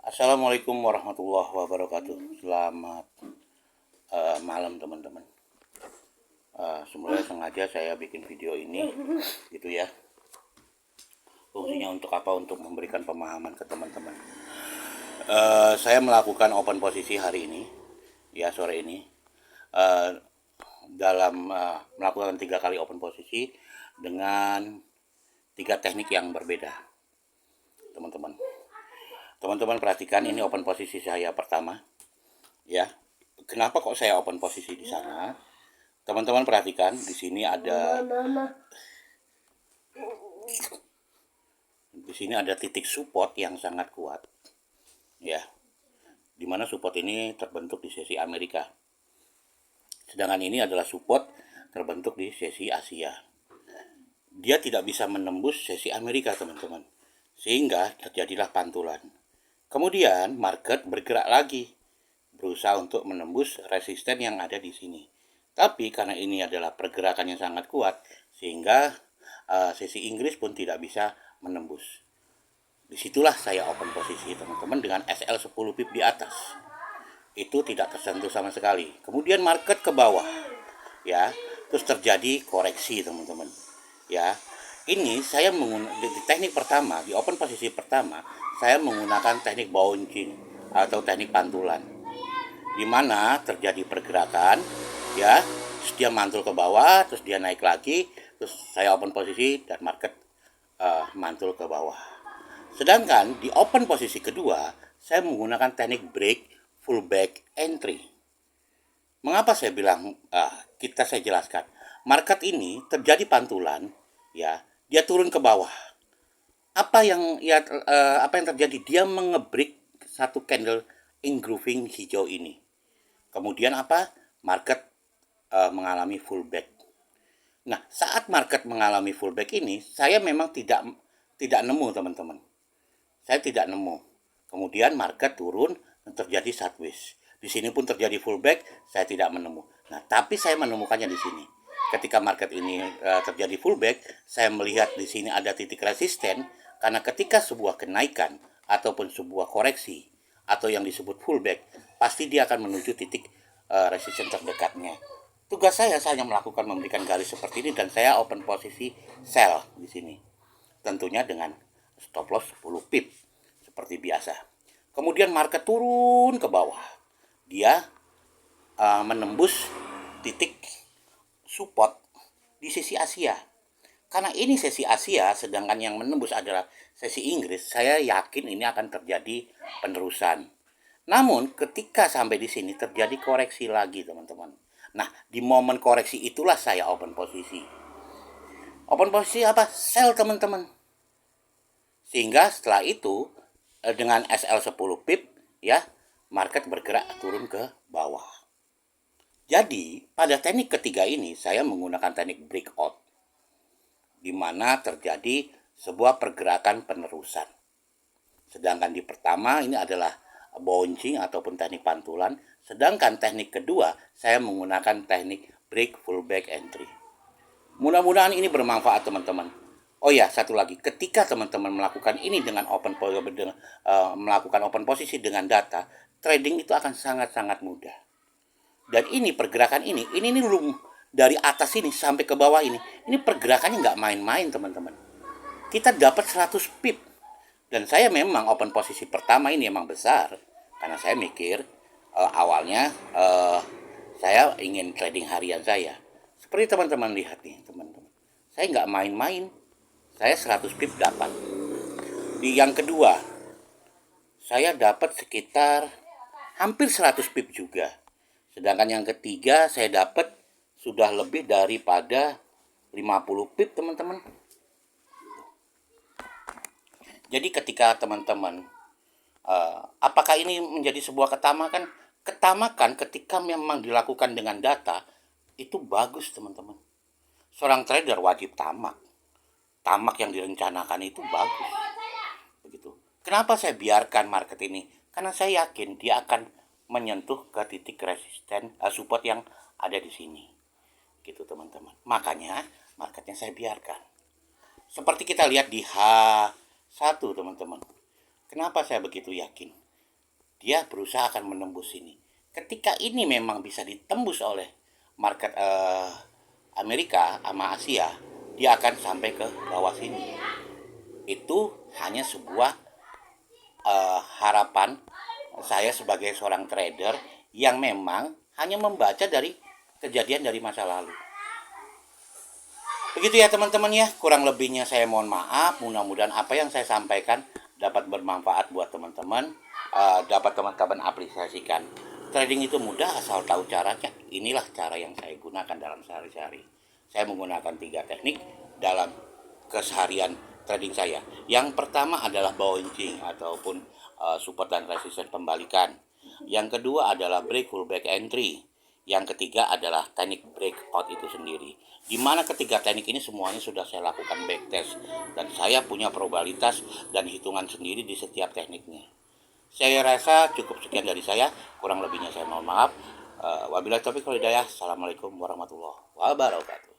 Assalamualaikum warahmatullahi wabarakatuh. Selamat malam teman-teman. Sebenarnya sengaja saya bikin video ini, gitu ya. Fungsinya untuk apa? Untuk memberikan pemahaman ke teman-teman. Saya melakukan open posisi hari ini, ya sore ini, uh, dalam melakukan 3 kali open posisi dengan 3 teknik yang berbeda, teman-teman. Teman-teman perhatikan, ini open posisi saya pertama, ya. Kenapa kok saya open posisi di sana? Teman-teman perhatikan, di sini ada titik support yang sangat kuat, ya. Dimana support ini terbentuk di sesi Amerika. Sedangkan ini adalah support terbentuk di sesi Asia. Dia tidak bisa menembus sesi Amerika, teman-teman. Sehingga terjadilah pantulan. Kemudian market bergerak lagi, berusaha untuk menembus resisten yang ada di sini. Tapi karena ini adalah pergerakan yang sangat kuat, sehingga sesi Inggris pun tidak bisa menembus. Disitulah saya open posisi, teman-teman, dengan SL10 pip di atas. Itu tidak tersentuh sama sekali. Kemudian market ke bawah, ya. Terus terjadi koreksi, teman-teman. Ya. Ini saya di teknik pertama, di open posisi pertama, saya menggunakan teknik bouncing atau teknik pantulan, di mana terjadi pergerakan, ya, terus dia mantul ke bawah, terus dia naik lagi, terus saya open posisi dan market mantul ke bawah. Sedangkan di open posisi kedua, saya menggunakan teknik break full back entry. Mengapa saya bilang saya jelaskan. Market ini terjadi pantulan, ya, dia turun ke bawah. Apa yang terjadi? Dia mengebreak satu candle engulfing hijau ini. Kemudian apa? Market mengalami fullback. Nah, saat market mengalami fullback ini, saya memang tidak nemu, teman-teman. Saya tidak nemu. Kemudian market turun dan terjadi sideways. Di sini pun terjadi fullback, saya tidak menemu. Nah, tapi saya menemukannya di sini. Ketika market ini terjadi fullback, saya melihat di sini ada titik resisten, karena ketika sebuah kenaikan ataupun sebuah koreksi atau yang disebut fullback, pasti dia akan menuju titik resisten terdekatnya. Tugas saya hanya melakukan memberikan garis seperti ini, dan saya open posisi sell di sini. Tentunya dengan stop loss 10 pip seperti biasa. Kemudian market turun ke bawah. Dia menembus titik support di sesi Asia. Karena ini sesi Asia, sedangkan yang menembus adalah sesi Inggris, saya yakin ini akan terjadi penerusan. Namun ketika sampai di sini terjadi koreksi lagi, teman-teman. Nah, di momen koreksi itulah saya open posisi. Open posisi apa? Sell, teman-teman. Sehingga setelah itu dengan SL10 pip, ya, market bergerak turun ke bawah. Jadi, pada teknik ketiga ini saya menggunakan teknik breakout, di mana terjadi sebuah pergerakan penerusan. Sedangkan di pertama ini adalah bouncing ataupun teknik pantulan. Sedangkan teknik kedua saya menggunakan teknik break fullback entry. Mudah-mudahan ini bermanfaat, teman-teman. Oh ya, satu lagi, ketika teman-teman melakukan ini dengan melakukan open posisi dengan data, trading itu akan sangat-sangat mudah. Dan ini pergerakan ini dari atas ini sampai ke bawah ini pergerakannya nggak main-main, teman-teman. Kita dapat 100 pip. Dan saya memang open posisi pertama ini emang besar, karena saya mikir awalnya saya ingin trading harian saya. Seperti teman-teman lihat nih, teman-teman. Saya nggak main-main. Saya 100 pip dapat. Di yang kedua, saya dapat sekitar hampir 100 pip juga. Sedangkan yang ketiga saya dapat sudah lebih daripada 50 pip, teman-teman. Jadi ketika teman-teman apakah ini menjadi sebuah ketamakan? Ketamakan ketika memang dilakukan dengan data itu bagus, teman-teman. Seorang trader wajib tamak. Tamak yang direncanakan itu bagus. Begitu. Kenapa saya biarkan market ini? Karena saya yakin dia akan menyentuh ke titik resisten support yang ada di sini. Gitu, teman-teman. Makanya marketnya saya biarkan. Seperti kita lihat di H1, teman-teman. Kenapa saya begitu yakin? dia berusaha akan menembus ini. Ketika ini memang bisa ditembus oleh market Amerika sama Asia, dia akan sampai ke bawah sini. Itu hanya sebuah harapan saya sebagai seorang trader yang memang hanya membaca dari kejadian dari masa lalu. Begitu ya teman-teman ya, kurang lebihnya saya mohon maaf. Mudah-mudahan apa yang saya sampaikan dapat bermanfaat buat teman-teman, dapat teman-teman aplikasikan. Trading itu mudah asal tahu caranya. Inilah cara yang saya gunakan dalam sehari-hari. Saya menggunakan 3 teknik dalam keseharian trading saya. Yang pertama adalah bouncing ataupun support dan resistance pembalikan. Yang kedua adalah break pullback entry. Yang ketiga adalah teknik breakout itu sendiri. Di mana ketiga teknik ini semuanya sudah saya lakukan backtest dan saya punya probabilitas dan hitungan sendiri di setiap tekniknya. Saya rasa cukup sekian dari saya, kurang lebihnya saya mohon maaf. Wabillahi taufiq wal hidayah. Assalamualaikum warahmatullahi wabarakatuh.